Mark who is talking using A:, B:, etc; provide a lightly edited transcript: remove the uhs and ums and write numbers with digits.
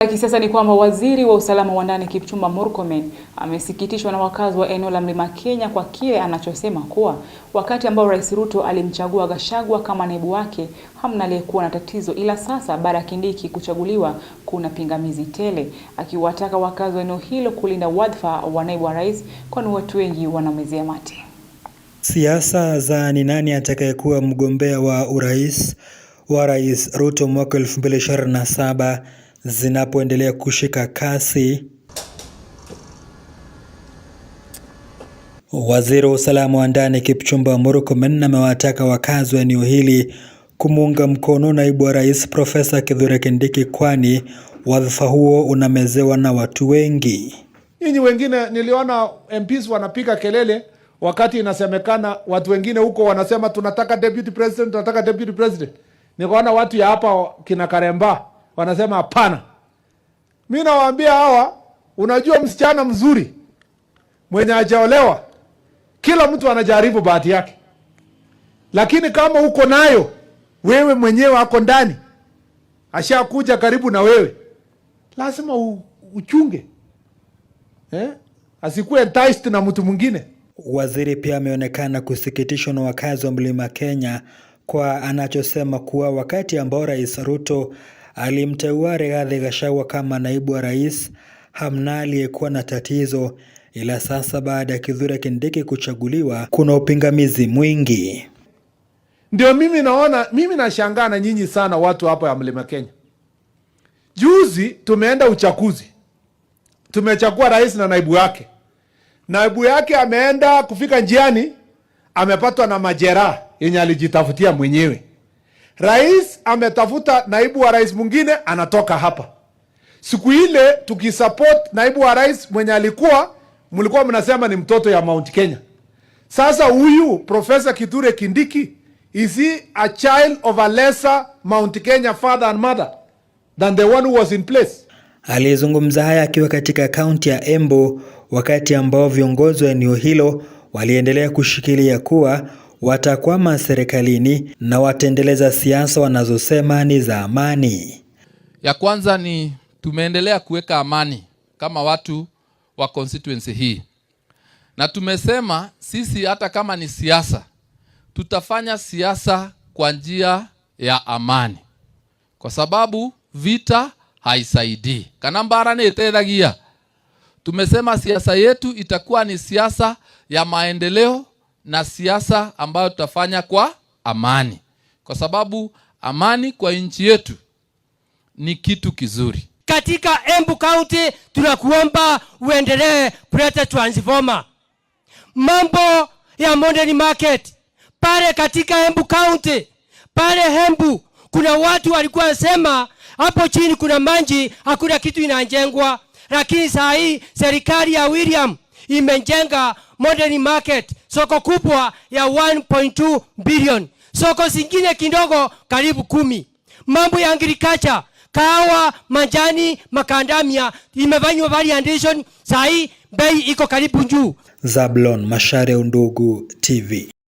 A: Kisiasa ni kwamba waziri wa usalama wa ndani Kipchumba Murkomen amesikitishwa na wakazi wa eneo la Mlima Kenya kwa kile anachosema kuwa wakati ambao Rais Ruto alimchagua Gachagua kama naibu wake hamna aliyekuwa na tatizo, ila sasa baada ya Kindiki kuchaguliwa kuna pingamizi tele, akiwataka wakazi wa eneo hilo kulinda wadhifa wa naibu wa rais kwani watu wengi wanamezea mate.
B: Siasa za ni nani atakayekuwa mgombea wa urais wa Rais Ruto mwaka 2027 zinapoendelea kushika kasi, waziri wa usalama wa ndani Kipchumba Murkomen amewataka wakazi wa eneo hili kumuunga mkono naibu wa rais Profesa Kithure Kindiki, kwani wadhifa huo unamezewa na watu wengi.
C: Nyinyi wengine niliona MPs wanapiga kelele wakati inasemekana watu wengine huko wanasema tunataka deputy president, tunataka deputy president. Nikaona watu ya hapa kina Karemba wanasema hapana. Mimi nawaambia hawa, unajua msichana mzuri mwenye hajaolewa, kila mtu anajaribu bahati yake. Lakini kama uko nayo, wewe mwenyewe wako ndani, ashakuja karibu na wewe, lazima uchunge. Asikuwe enticed na mtu mwingine.
B: Waziri pia ameonekana kusikitishwa na wakazi wa Mlima Kenya kwa anachosema kuwa wakati ambao Rais Ruto alimteua Rigathi Gachagua kama naibu wa rais hamna aliyekuwa na tatizo, ila sasa baada ya Kithure Kindiki kuchaguliwa kuna upingamizi mwingi.
C: Ndio mimi nashangaa na nyinyi sana watu hapa ya Mlima Kenya. Juzi tumeenda uchaguzi, tumechagua rais na naibu yake. Naibu yake ameenda kufika njiani, amepatwa na majeraha yenye alijitafutia mwenyewe. Rais ametafuta naibu wa rais mwingine, anatoka hapa. Siku ile tukisupport naibu wa rais mwenye mlikuwa mnasema ni mtoto ya Mount Kenya. Sasa huyu Professor Kithure Kindiki, is he a child of a lesser Mount Kenya father and mother than the one who was in place?
B: Alizungumza haya akiwa katika kaunti ya Embu wakati ambao viongozi wa eneo hilo waliendelea kushikilia kuwa watakwama serikalini na wataendeleza siasa wanazosema ni za amani.
D: Ya kwanza ni tumeendelea kuweka amani kama watu wa constituency hii. Na tumesema sisi hata kama ni siasa, tutafanya siasa kwa njia ya amani. Kwa sababu vita haisaidii. Kanambara ni tedagia. Tumesema siasa yetu itakuwa ni siasa ya maendeleo na siasa ambayo tutafanya kwa amani. Kwa sababu amani kwa nchi yetu ni kitu kizuri.
E: Katika Embu County tunakuomba uendelee kuleta transformer. Mambo ya Modern Market pale katika Embu County, pale Embu kuna watu walikuwa wanasema hapo chini kuna maji, hakuna kitu inajengwa, lakini saa hii serikali ya William imejenga Modern Market, soko kubwa ya 1.2 billion. Soko zingine kidogo karibu 10. Mambo ya agriculture, kahawa, majani, makandamia imefanywa variation, saa hii bei iko karibu juu.
B: Zablon Macharia, Undugu TV.